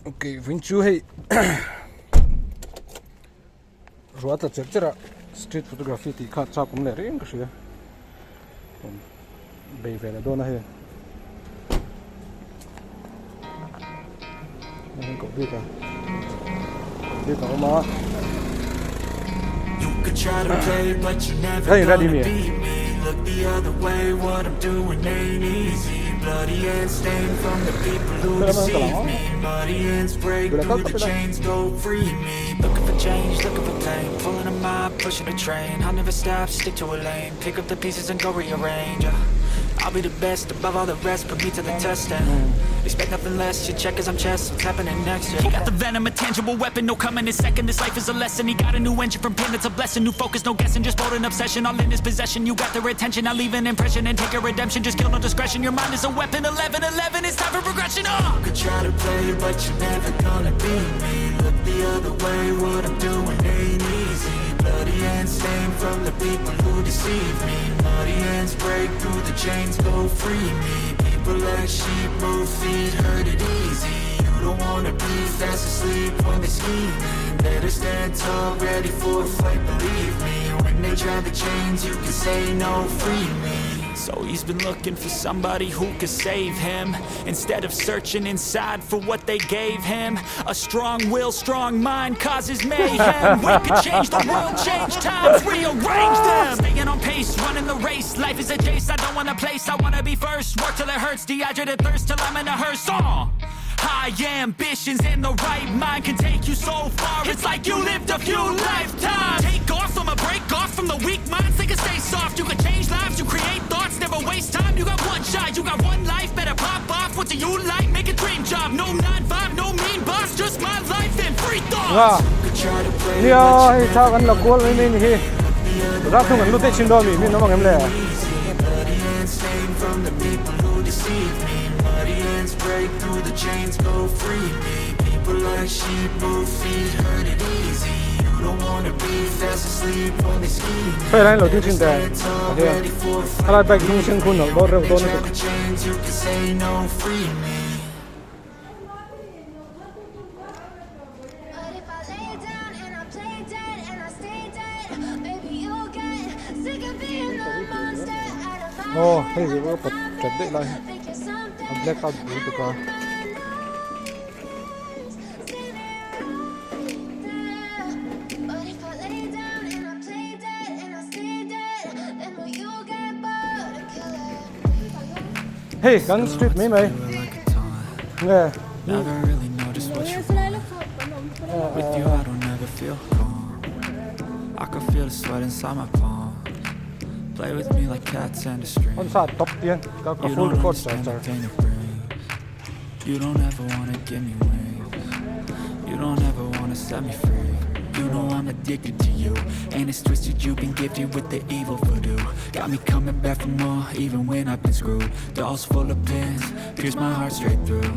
Okay, when you hey, what a picture street photography. The car chop on the ring. Baby, I don't know here. Go bigger. You could try to play, but you never gonna beat me. Look the other way, what I'm doing ain't easy. Bloody hands stained from the people who deceive me. Muddy hands break through the chains, go free me. Looking for change, looking for pain. Pulling a mob, pushing a train. I'll never stop, stick to a lane. Pick up the pieces and go rearrange. I'll be the best above all the rest, put me to the test and expect nothing less. You check as I'm chess, what's happening next? He got the venom, a tangible weapon, no coming in second. This life is a lesson. He got a new engine from pain, it's a blessing. New focus, no guessing, just bold and obsession. All in his possession, you got their attention. I'll leave an impression and take a redemption. Just kill no discretion. Your mind is a weapon. 11-11, it's time for progression. You could try to play, but you're never gonna beat me. Look the other way, what I'm doing ain't easy. Bloody hands stained from the people who deceive me. Muddy hands break through the chains, go free me. People like sheep move feet, hurt it easy. You don't wanna be fast asleep when they scheming. Better stand tall, ready for a fight, believe me. When they try the chains, you can say no, free me. So he's been looking for somebody who could save him, instead of searching inside for what they gave him. A strong will, strong mind causes mayhem. We could change the world, change times, rearrange them. Staying on pace, running the race. Life is a chase, I don't want a place, I wanna be first. Work till it hurts, dehydrated thirst till I'm in a hearse. High ambitions and the right mind can take you so far. It's like you lived a few lifetimes. Take off, I'ma break off from the weak minds. They can stay soft, you can change lives, you create thoughts, never waste time. You got one shot, you got one life, better pop off. What do you like? Make a dream job. No 9-5, no mean boss, just my life and free thoughts. Yeah, it's how I'm cool. I mean, he. That's when look at you, don't me. No one there. Break through the chains, go free me. People like sheep move feet, hurt it easy. You don't wanna be fast asleep when they scheme. Phải là đầu tiên trên đời. Hai bài chung sinh khuôn nó đâu đâu đâu nữa. You can say no, free me. Oh, hey, we will put that line. A blackout blue to car. Hey, gun street me, mate. Yeah. Never really know just what you want. With you, I don't ever feel calm. I can feel the sweat inside my palm. Play with me like cats and a string. On side top tiền, có full record starter. You don't ever wanna give me wings. You don't ever wanna set me free. You know I'm addicted to you, and it's twisted. You've been gifted with the evil voodoo. Got me coming back for more, even when I've been screwed. Dolls full of pins, pierce my heart straight through.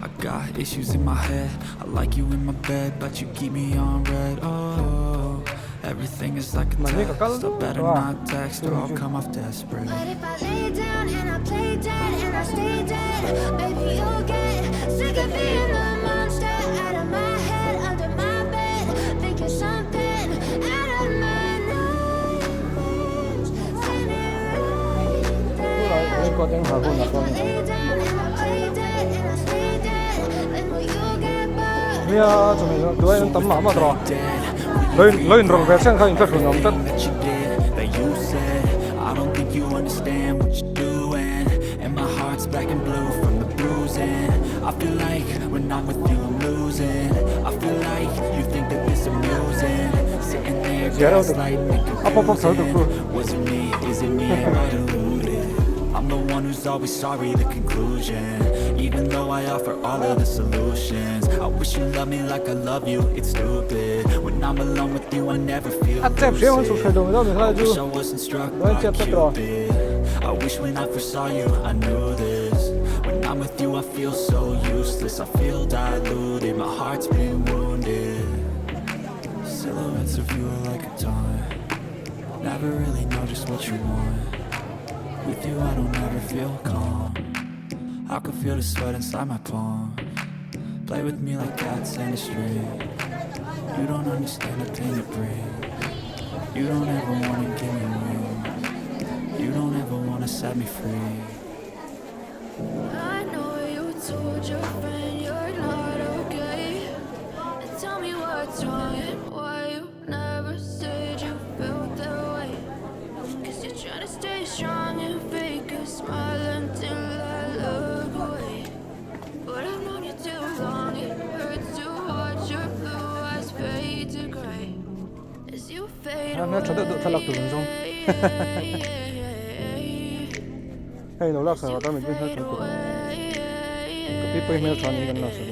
I got issues in my head. I like you in my bed, but you keep me on red. Oh, everything is like a test. I better not text or I'll come off desperate. But if I lay down and I play dead and I stay dead, baby, you'll get sick of being the monster out of my head, under my bed, thinking something out of my nightmares. Standing right there. But if I lay down and I play dead and I stay dead, then will you get bored? Yeah, cho mình đuổi nó tấm mắm mà rồi. Lên rồi về sang khai tất cả nhóm tất. I don't think you understand what you're doing, and my heart's black and blue from the bruising. I feel like when I'm with you I'm losing. I feel like you think that this amusing. Sitting there gaslighting and confusing. Was it me? Is it me? Am I deluded? I'm the one who's always sorry, the conclusion. Even though I offer all of the solutions, I wish you loved me like I love you, it's stupid. When I'm alone with you I never feel lucid. I wish I wasn't struck by Cupid. I wish when I first saw you I knew this. When I'm with you I feel so useless. I feel diluted, my heart's been wounded. Silhouettes of you are like a taunt. Never really know just what you want. With you I don't ever feel calm. I can feel the sweat inside my palm. Play with me like cats in a string. You don't understand the pain it brings. You don't ever wanna give me wings. You don't ever wanna set me free. I know you told your friend you're not okay. And tell me what's wrong and why you never said you felt that way. Cause you're trying to stay strong and fake a smile until I look away. But I've known you too long, it hurts to watch your blue eyes fade to gray. As you fade Nó cho được THLALAK từ bên trong. Hay nó lạc sao tao mình biết hết rồi. Cái people mail cho anh gần là sao.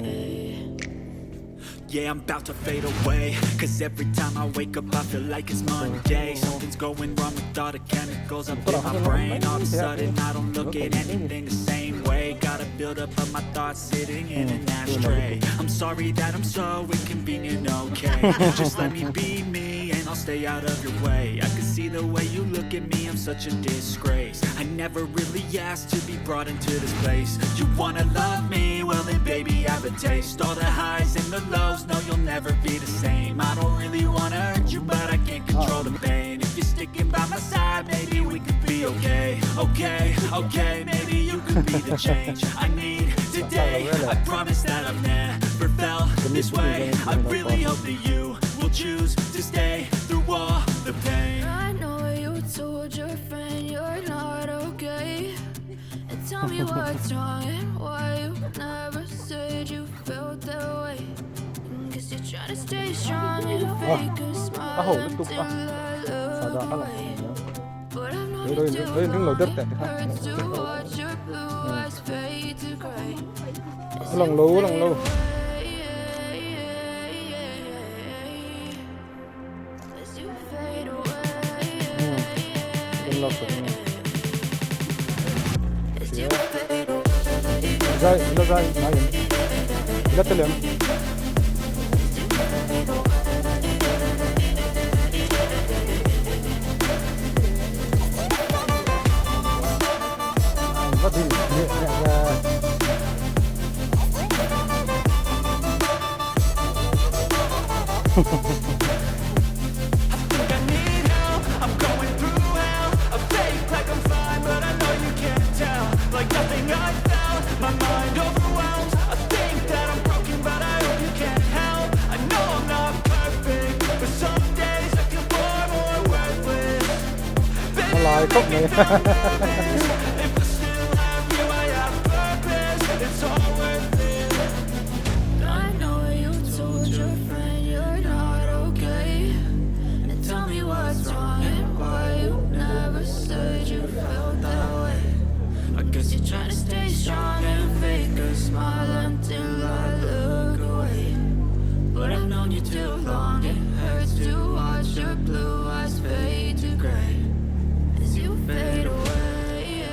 Yeah, I'm about to fade away. Cause every time I wake up I feel like it's Monday. Something's going wrong with all the chemicals up in my brain. All of a sudden I don't look at anything the same way. Gotta build up of my thoughts sitting in an ashtray. I'm sorry that I'm so inconvenient, okay. Just let me be me and I'll stay out of your way. I can see the way you look at me, I'm such a disgrace. I never really asked to be brought into this place. You wanna love me? Well then baby I have a taste. All the highs and the lows, no you'll never be the same. I don't really wanna hurt you but I can't control the pain. If you're sticking by my side maybe we could be okay. Okay, maybe you could be the change I need today. I promise that I've never felt this way. I really hope that you will choose to stay through all the pain. I know you told your friend you're not okay. And tell me what's wrong and why you never said you felt that way. Cause you're trying to stay strong and fake a smile until I look away. But I've known you too long, it hurts to watch your blue eyes fade to gray. Lòng lâu. As you fade away. As you fade away. Nó dai, này. Rất là lớn. Nó thì nhẹ ra. Lại khóc này. I know you told your friend you're not okay. And tell me what's wrong and why you never said you felt that way. I guess you're trying to stay strong and fake a smile until I look away. But I've known you too long, it hurts to watch your blue eyes fade to gray. As you fade away.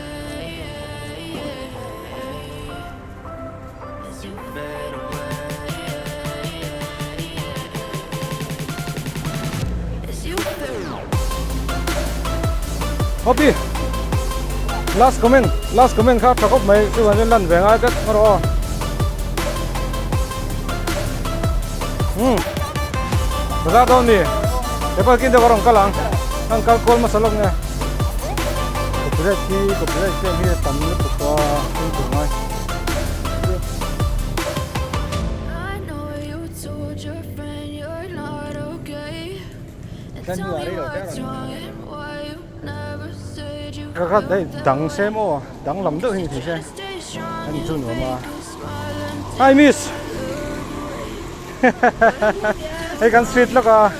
As you fade away. As you fade away. Hopi. Last comment khác thắc mày chứ mà lần về ngay cái nó đó. Ra đâu nè? Để phải kinh tế vào cái lăng, ăn cái cồn mà salok nè. Copyright cái này tầm nó tụt qua không tụt ngay. I know you told your friend you're not okay. And tell me what's wrong and why you never said you Cái đấy đắng xem ô, đắng lắm được hình thì xem. stay strong Anh chưa nữa mà. and smile until Hi miss. Hey can street look à. to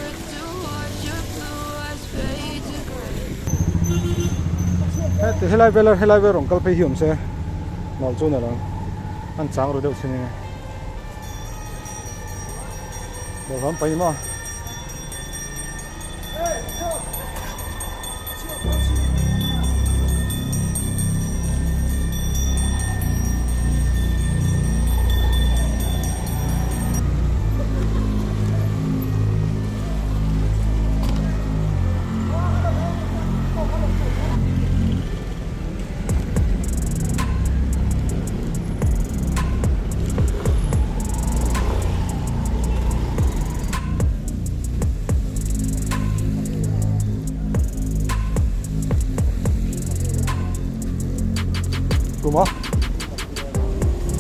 watch your blue eyes fade to gray. Thì helai về rong kalp hiểm xe. Nào chỗ nào anh sáng rồi đâu xin nghe. Đâu không phải mà.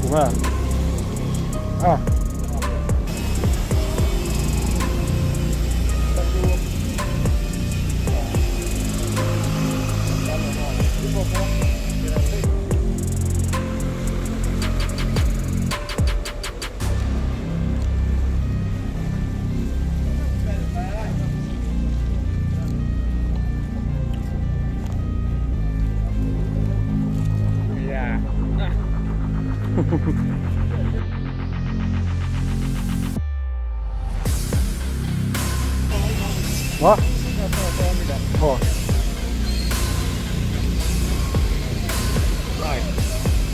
cuma ah Wah, oh,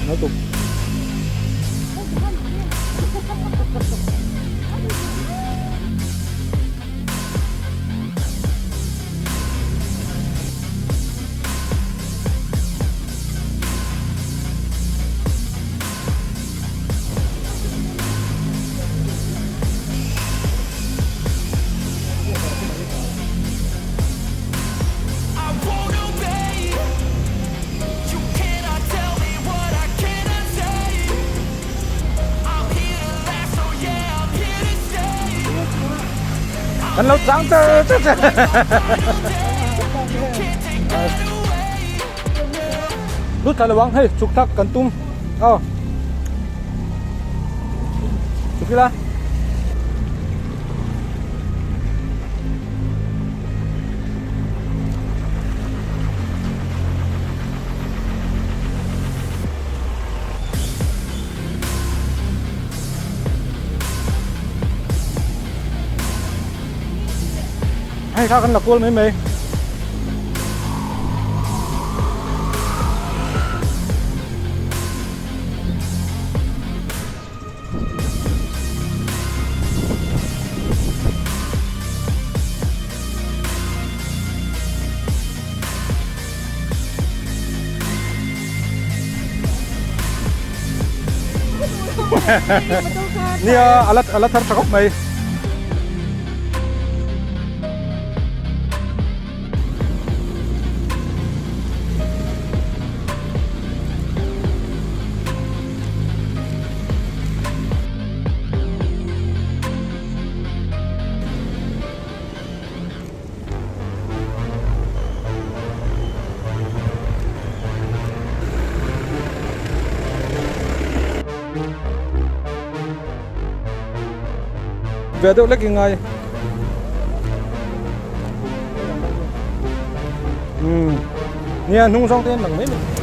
nói tục. Anh lâu trắng tơ Lút thả lawang hey chuk thak kan tum oh chukilaให้ข้ากันหลักกวนไหมเมย์นี่alat thar thakop mai về đâu lấy cái ngay nghe nung xong tên bằng mấy mình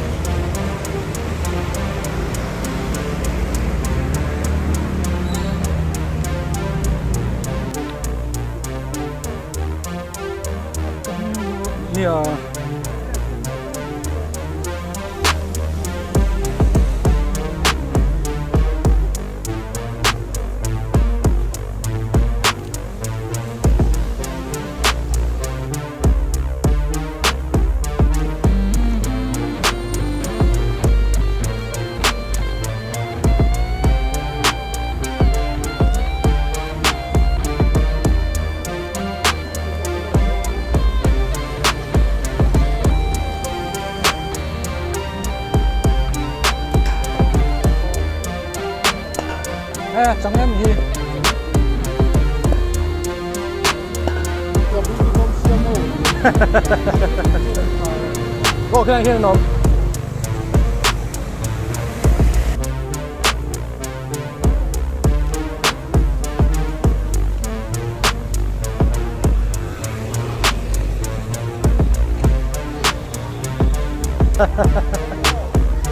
nè chẳng em gì ô cái này nó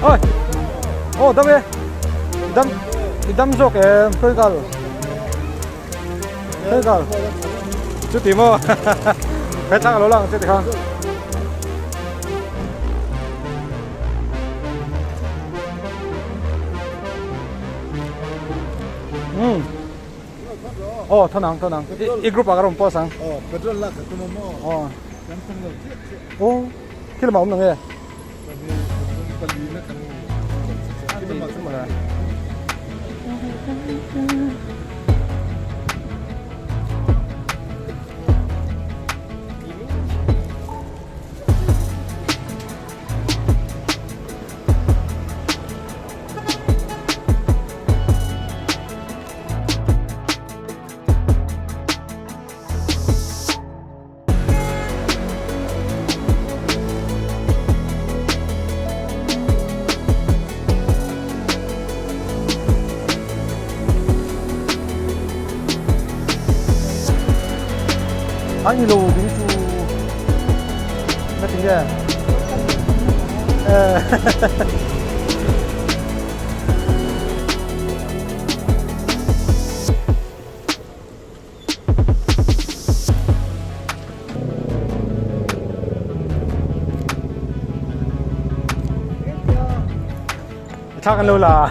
ôi ô đâm đi đâm rוק khơi gալ chút tí mơ phải thang lỗ lăng chết không thân nắng i group agar po sang petrol lah ketemu mo kilo mau nang ya Hãy nhìn lù cái chú nó tính ra chắc ăn lâu là